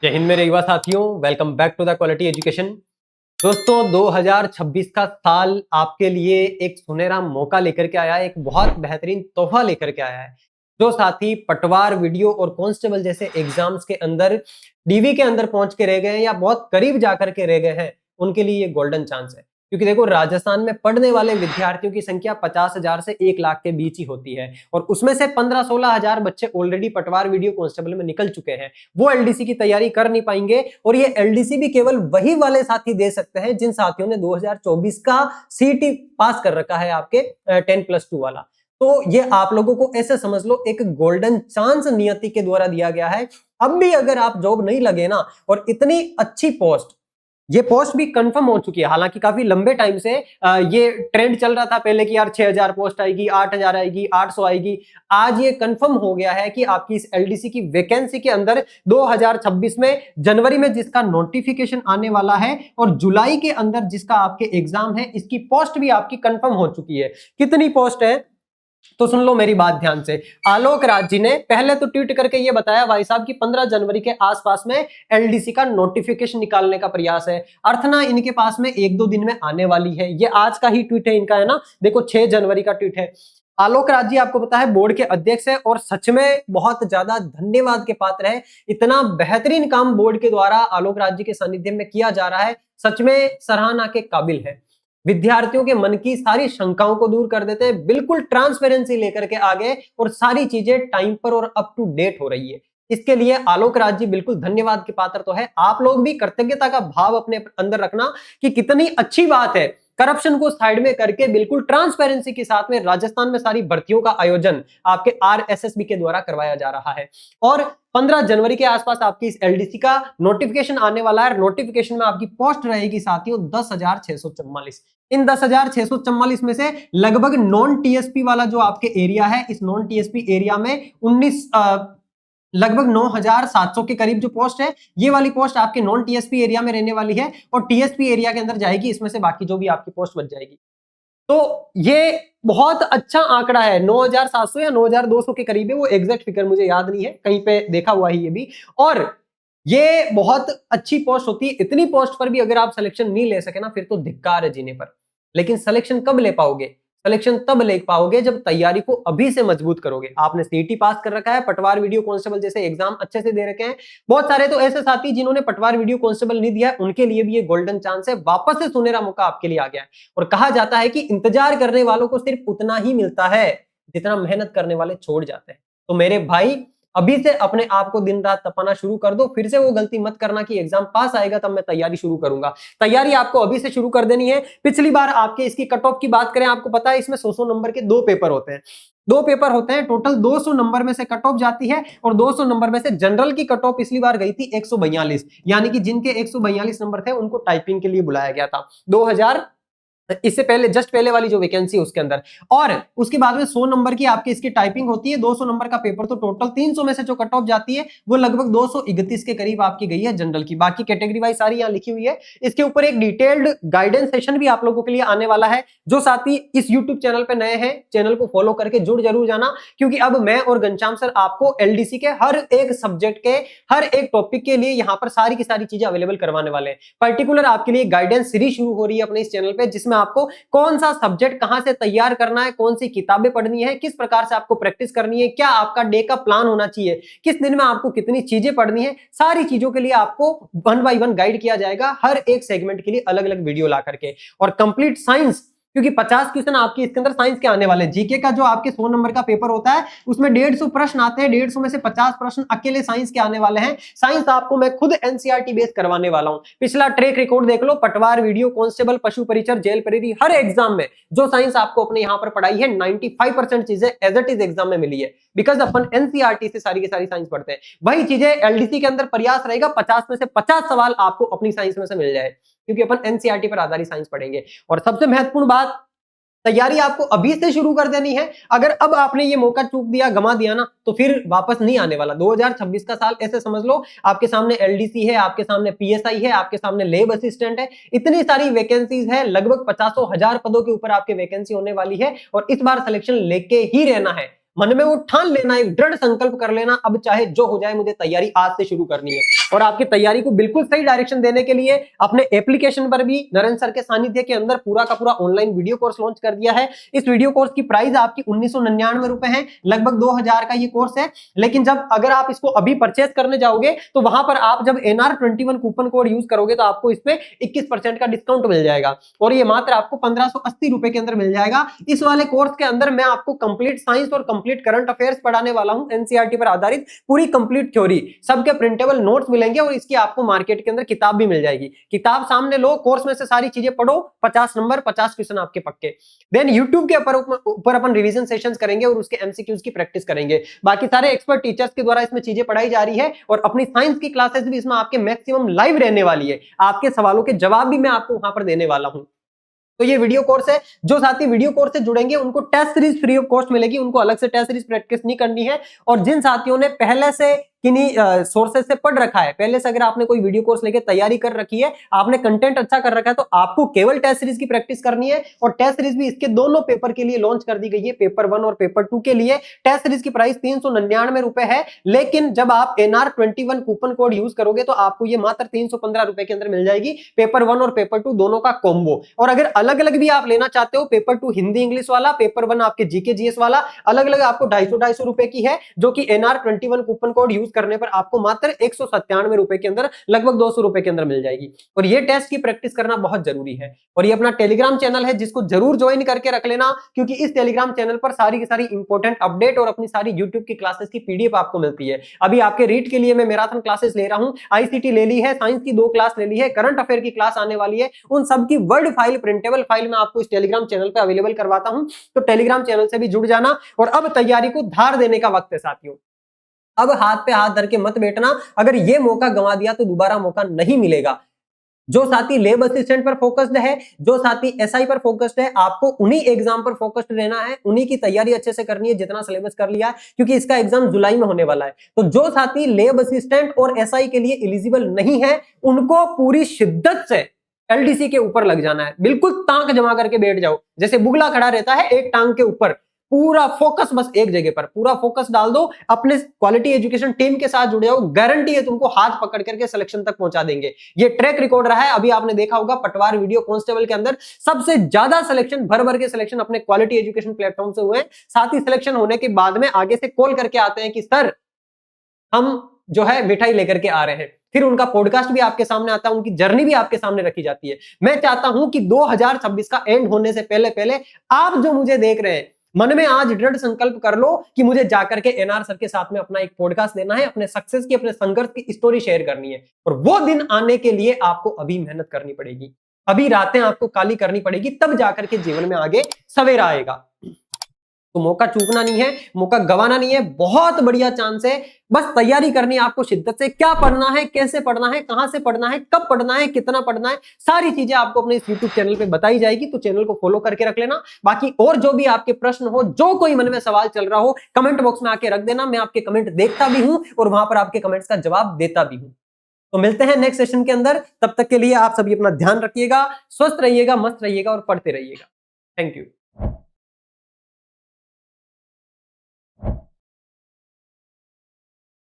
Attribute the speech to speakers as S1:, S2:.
S1: जय हिंद मेरे युवा साथियों, welcome back to the quality education. दोस्तों 2026 का साल आपके लिए एक सुनहरा मौका लेकर के आया है, एक बहुत बेहतरीन तोहफा लेकर के आया है। जो साथी पटवार, वीडियो और कांस्टेबल जैसे एग्जाम्स के अंदर डीवी के अंदर पहुंच के रह गए हैं या बहुत करीब जाकर के रह गए हैं, उनके लिए ये गोल्डन चांस है। क्योंकि देखो, राजस्थान में पढ़ने वाले विद्यार्थियों की संख्या 50,000 से 1 लाख के बीच ही होती है और उसमें से 15-16 हजार बच्चे ऑलरेडी पटवार, वीडियो, कांस्टेबल में निकल चुके हैं। वो एलडीसी की तैयारी कर नहीं पाएंगे और ये एलडीसी भी केवल वही वाले साथी दे सकते हैं जिन साथियों ने 2024 का सीटी पास कर रखा है, आपके 10+2 वाला। तो ये आप लोगों को ऐसे समझ लो, एक गोल्डन चांस नियति के द्वारा दिया गया है। अब भी अगर आप जॉब नहीं लगे ना, और इतनी अच्छी पोस्ट, ये पोस्ट भी कंफर्म हो चुकी है। हालांकि काफी लंबे टाइम से ये ट्रेंड चल रहा था पहले कि यार 6000 पोस्ट आएगी, 8000 आएगी, 800 आएगी। आज ये कंफर्म हो गया है कि आपकी इस एलडीसी की वैकेंसी के अंदर 2026 में जनवरी में जिसका नोटिफिकेशन आने वाला है और जुलाई के अंदर जिसका आपके एग्जाम है, इसकी पोस्ट भी आपकी कंफर्म हो चुकी है। कितनी पोस्ट है तो सुन लो मेरी बात ध्यान से। आलोक राज जी ने पहले तो ट्वीट करके ये बताया भाई साहब कि 15 जनवरी के आसपास में एलडीसी का नोटिफिकेशन निकालने का प्रयास है। अर्थना इनके पास में 1-2 दिन में आने वाली है। ये आज का ही ट्वीट है इनका, है ना। देखो 6 जनवरी का ट्वीट है। आलोक राज जी आपको पता है बोर्ड के अध्यक्ष है और सच में बहुत ज्यादा धन्यवाद के पात्र है। इतना बेहतरीन काम बोर्ड के द्वारा आलोक राज जी के सानिध्य में किया जा रहा है, सच में सराहना के काबिल है। विद्यार्थियों के मन की सारी शंकाओं को दूर कर देते हैं, बिल्कुल ट्रांसपेरेंसी लेकर के आगे, और सारी चीजें टाइम पर और अप टू डेट हो रही है। इसके लिए आलोक राज जी बिल्कुल धन्यवाद के पात्र तो है। आप लोग भी कृतज्ञता का भाव अपने अंदर रखना कि कितनी अच्छी बात है। करप्शन को साइड में करके बिल्कुल ट्रांसपेरेंसी के साथ में राजस्थान में सारी भर्तियों का आयोजन आपके आरएसएसबी के द्वारा करवाया जा रहा है। और 15 जनवरी के आसपास आपकी इस एलडीसी का नोटिफिकेशन आने वाला है। नोटिफिकेशन में आपकी पोस्ट रहेगी साथियों 10,644। इन 10,644 में से लगभग नॉन टीएसपी वाला जो आपके एरिया है, इस नॉन टीएसपी एरिया में 19 लगभग 9,700 के करीब जो पोस्ट है, ये वाली पोस्ट आपके नॉन टीएसपी एरिया में रहने वाली है और टीएसपी एरिया के अंदर जाएगी। इसमें से बाकी जो भी आपकी पोस्ट बच जाएगी। तो ये बहुत अच्छा आंकड़ा है। 9,700 या 9,200 के करीब है, वो एग्जैक्ट फिगर मुझे याद नहीं है, कहीं पे देखा हुआ है ये भी। और ये बहुत अच्छी पोस्ट होती है। इतनी पोस्ट पर भी अगर आप सिलेक्शन नहीं ले सके ना, फिर तो धिक्कार है जीने पर। लेकिन सिलेक्शन कब ले पाओगे? सिलेक्शन तब ले पाओगे जब तैयारी को अभी से मजबूत करोगे। आपने सीटी पास कर रखा है, पटवार, वीडियो, कांस्टेबल जैसे एग्जाम अच्छे से दे रखे हैं। बहुत सारे तो ऐसे साथी जिन्होंने पटवार, वीडियो, कांस्टेबल नहीं दिया है, उनके लिए भी ये गोल्डन चांस है। वापस से सुनहरा मौका आपके लिए आ गया है। और कहा जाता है कि इंतजार करने वालों को सिर्फ उतना ही मिलता है जितना मेहनत करने वाले छोड़ जाते हैं। तो मेरे भाई, अभी से अपने आप को दिन रात तपाना शुरू कर दो। फिर से वो गलती मत करना कि एग्जाम पास आएगा तब मैं तैयारी शुरू करूंगा। तैयारी आपको अभी से शुरू कर देनी है। पिछली बार आपके इसकी कट ऑफ की बात करें, आपको पता है इसमें 100 नंबर के 2 पेपर होते हैं। 2 पेपर होते हैं, टोटल 200 नंबर में से कट ऑफ जाती है और 200 नंबर में से जनरल की कट ऑफ पिछली बार गई थी 142। यानी कि जिनके 142 नंबर थे उनको टाइपिंग के लिए बुलाया गया था 2000 इससे पहले, जस्ट पहले वाली जो वैकेंसी उसके अंदर। और उसके बाद में 100 नंबर की आपकी इसकी टाइपिंग होती है। 200 नंबर का पेपर, तो टोटल 300 में से जो कट ऑफ जाती है वो लगभग 231 के करीब आपकी गई है जनरल की। बाकी कैटेगरी वाइज सारी यहाँ लिखी हुई है। इसके ऊपर एक डिटेल्ड गाइडेंस सेशन भी आप लोगों के लिए आने वाला है। जो साथी इस यूट्यूब चैनल पे नए हैं, चैनल को फॉलो करके जुड़ जरूर जाना, क्योंकि अब मैं और घनश्याम सर आपको एलडीसी के हर एक सब्जेक्ट के हर एक टॉपिक के लिए यहाँ पर सारी की सारी चीजें अवेलेबल करवाने वाले हैं। पर्टिकुलर आपके लिए गाइडेंस सीरीज शुरू हो रही है अपने इस चैनल पे, जिसमें आपको कौन सा सब्जेक्ट कहां से तैयार करना है, कौन सी किताबें पढ़नी है, किस प्रकार से आपको प्रैक्टिस करनी है, क्या आपका डे का प्लान होना चाहिए, किस दिन में आपको कितनी चीजें पढ़नी है, सारी चीजों के लिए आपको 1 बाय 1 गाइड किया जाएगा। हर एक सेगमेंट के लिए अलग अलग वीडियो ला करके। और कंप्लीट साइंस, क्योंकि 50 क्वेश्चन आपके इसके अंदर साइंस के आने वाले हैं। जीके का जो आपके 100 नंबर का पेपर होता है उसमें 150 प्रश्न आते हैं। 150 में से 50 प्रश्न अकेले साइंस के आने वाले हैं। साइंस आपको मैं खुद एनसीईआरटी बेस करवाने वाला हूं। पिछला ट्रैक रिकॉर्ड देख लो, पटवार, वीडियो, कांस्टेबल, पशु परिचर, जेल प्रेरी, हर एग्जाम में जो साइंस आपको अपने यहां पर पढ़ाई है 95% चीजें एज इट इज एग्जाम में मिली है। बिकॉज अपन एनसीईआरटी से सारी की सारी साइंस पढ़ते हैं। वही चीजें एलडीसी के अंदर प्रयास रहेगा 50 में से 50 सवाल आपको अपनी साइंस में से मिल जाए, क्योंकि अपन एनसीईआरटी पर आधारित साइंस पढ़ेंगे। और सबसे महत्वपूर्ण बात, तैयारी आपको अभी से शुरू कर देनी है। अगर अब आपने ये मौका चूक दिया, गमा दिया ना, तो फिर वापस नहीं आने वाला। 2026 का साल ऐसे समझ लो, आपके सामने एलडीसी है, आपके सामने पीएसआई है, आपके सामने लेब असिस्टेंट है, इतनी सारी वैकेंसीज है। लगभग 50,000 पदों के ऊपर आपके वैकेंसी होने वाली है और इस बार सिलेक्शन लेके ही रहना है। मन में वो ठान लेना, एक दृढ़ संकल्प कर लेना, अब चाहे जो हो जाए मुझे तैयारी आज से शुरू करनी है। और आपकी तैयारी को बिल्कुल सही डायरेक्शन देने के लिए अपने एप्लीकेशन पर भी नरेंद्र सर के सानिध्य के अंदर पूरा का पूरा ऑनलाइन वीडियो कोर्स लॉन्च कर दिया है। इस वीडियो कोर्स की प्राइस आपकी 1999 रुपए है, लगभग 2000 का ये कोर्स है। लेकिन जब अगर आप इसको अभी परचेस करने जाओगे तो वहां पर आप जब NR21 कूपन कोड यूज करोगे तो आपको इस पे 21% का डिस्काउंट मिल जाएगा और ये मात्र आपको 1580 रुपए के अंदर मिल जाएगा। इस वाले कोर्स के अंदर मैं आपको कंप्लीट साइंस और कंप्लीट करंट अफेयर्स पढ़ाने वाला हूं, एनसीईआरटी पर आधारित पूरी कंप्लीट थ्योरी, सबके प्रिंटेबल नोट्स मिलेंगे और इसकी आपको मार्केट के अंदर किताब भी मिल जाएगी। किताब सामने लो, कोर्स में से सारी चीजें पढ़ो, 50 नंबर 50 क्वेश्चन आपके पक्के। देन यूट्यूब के ऊपर अपन रिवीजन सेशंस करेंगे और उसके एमसीक्यूज की प्रैक्टिस करेंगे। बाकी सारे एक्सपर्ट टीचर्स के द्वारा इसमें चीजें पढ़ाई जा रही है और अपनी साइंस की क्लासेस भी इसमें आपके मैक्सिमम लाइव रहने वाली है। आपके सवालों के जवाब भी मैं आपको वहां पर देने वाला हूं। तो ये वीडियो कोर्स है, जो साथी वीडियो कोर्स से जुड़ेंगे उनको test series free of cost मिलेगी, उनको अलग से टेस्ट सीरीज प्रैक्टिस नहीं करनी है। और जिन साथियों ने पहले से किन्हीं सोर्सेज से पढ़ रखा है, पहले से अगर आपने कोई वीडियो कोर्स लेके तैयारी कर रखी है, आपने कंटेंट अच्छा कर रखा है, तो आपको केवल टेस्ट सीरीज की प्रैक्टिस करनी है। और टेस्ट सीरीज भी इसके दोनों पेपर के लिए लॉन्च कर दी गई है, पेपर 1 और पेपर 2 के लिए। टेस्ट सीरीज की प्राइस 399 रुपए है, लेकिन जब आप NR21 कूपन कोड यूज करोगे तो आपको ये मात्र 315 रुपए के अंदर मिल जाएगी, पेपर 1 और पेपर 2 दोनों का कॉम्बो। और अगर अलग अलग भी आप लेना चाहते हो, पेपर 2 हिंदी इंग्लिश वाला, पेपर 1 आपके जीके जीएस वाला, अलग अलग आपको 250 रुपए की है, जो कि NR21 कूपन कोड यूज करने पर आपको मात्र 197 रुपए के अंदर, लगभग 200 रुपए के अंदर मिल जाएगी। और ये टेस्ट की प्रैक्टिस करना बहुत जरूरी है। और ये अपना टेलीग्राम चैनल है, जिसको जरूर ज्वाइन करके रख लेना, क्योंकि इस टेलीग्राम चैनल पर सारी की सारी इंपॉर्टेंट अपडेट और अपनी सारी यूट्यूब की क्लासेस की पीडीएफ आपको मिलती है। अभी आपके रीट के लिए मैं मैराथन क्लासेस ले रहा हूं, आईसीटी ले ली है, साइंस की 2 क्लास ले ली है, करंट अफेयर की क्लास आने वाली है। उन सब की वर्ड फाइल, प्रिंटेबल फाइल मैं आपको इस टेलीग्राम चैनल पर अवेलेबल करवाता हूं। तो टेलीग्राम चैनल से भी जुड़ जाना। और अब तैयारी को धार देने का वक्त है साथियों। अब हाथ पे हाथ धर के मत बैठना, अगर ये मौका गंवा दिया तो दोबारा मौका नहीं मिलेगा। जो साथी लेब असिस्टेंट पर फोकस्ड है, जो साथी एसआई पर फोकस्ड है, आपको उन्हीं एग्जाम पर फोकस्ड रहना है, उन्हीं की तैयारी अच्छे से करनी है जितना सिलेबस कर लिया है, क्योंकि इसका एग्जाम जुलाई में होने वाला है। तो जो साथी लेब असिस्टेंट और एसआई के लिए एलिजिबल नहीं है, उनको पूरी शिद्दत से एलडीसी के ऊपर लग जाना है। बिल्कुल तांक जमा करके बैठ जाओ, जैसे बुगला खड़ा रहता है एक टांग के ऊपर, पूरा फोकस बस एक जगह पर, पूरा फोकस डाल दो, अपने क्वालिटी एजुकेशन टीम के साथ जुड़े हो, गारंटी है तुमको हाथ पकड़ करके सिलेक्शन तक पहुंचा देंगे। ये ट्रैक रिकॉर्ड रहा है, अभी आपने देखा होगा पटवार वीडियो कांस्टेबल के अंदर सबसे ज्यादा सिलेक्शन, भर भर के सिलेक्शन अपने क्वालिटी एजुकेशन प्लेटफॉर्म से हुए। साथ ही सिलेक्शन होने के बाद में आगे से कॉल करके आते हैं कि सर हम जो है मिठाई लेकर के आ रहे हैं, फिर उनका पॉडकास्ट भी आपके सामने आता है, उनकी जर्नी भी आपके सामने रखी जाती है। मैं चाहता हूं कि 2026 का एंड होने से पहले पहले आप जो मुझे देख रहे हैं, मन में आज दृढ़ संकल्प कर लो कि मुझे जाकर के एनआर सर के साथ में अपना एक पॉडकास्ट देना है, अपने सक्सेस की, अपने संघर्ष की स्टोरी शेयर करनी है। और वो दिन आने के लिए आपको अभी मेहनत करनी पड़ेगी, अभी रातें आपको काली करनी पड़ेगी, तब जाकर के जीवन में आगे सवेरा आएगा। तो मौका चूकना नहीं है, मौका गंवाना नहीं है, बहुत बढ़िया चांस है। बस तैयारी करनी है आपको शिद्दत से। क्या पढ़ना है, कैसे पढ़ना है, कहां से पढ़ना है, कब पढ़ना है, कितना पढ़ना है, सारी चीजें आपको अपने इस YouTube चैनल पे बताई जाएगी। तो चैनल को फॉलो करके रख लेना। बाकी और जो भी आपके प्रश्न हो, जो कोई मन में सवाल चल रहा हो, कमेंट बॉक्स में आके रख देना। मैं आपके कमेंट देखता भी हूं और वहां पर आपके कमेंट्स का जवाब देता भी हूं। तो मिलते हैं नेक्स्ट सेशन के अंदर। तब तक के लिए आप सभी अपना ध्यान रखिएगा, स्वस्थ रहिएगा, मस्त रहिएगा और पढ़ते रहिएगा। Thank you.